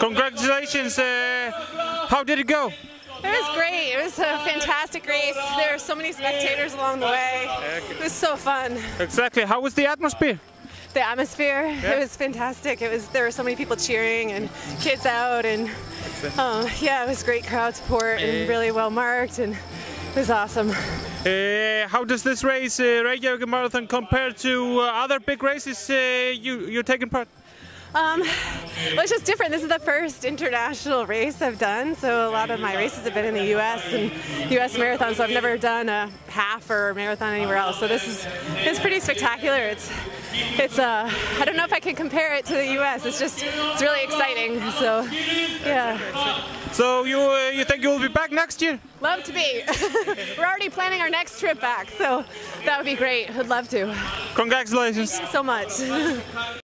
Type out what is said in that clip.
Congratulations. How did it go? It was great. It was a fantastic race. There were so many spectators along the way. It was so fun. Exactly. How was the atmosphere? The atmosphere, it was fantastic. There were so many people cheering and kids out, and yeah, it was great crowd support and really well marked, and it was awesome. How does this race, Reykjavik Marathon, compare to other big races you're taking part? Well, it's just different. This is the first international race I've done, so a lot of my races have been in the U.S. and U.S. marathon, so I've never done a half or a marathon anywhere else. So it's pretty spectacular. It's I don't know if I can compare it to the U.S. It's really exciting. So yeah. So you think you will be back next year? Love to be. We're already planning our next trip back, so that would be great. I'd love to. Congratulations. Thank you so much.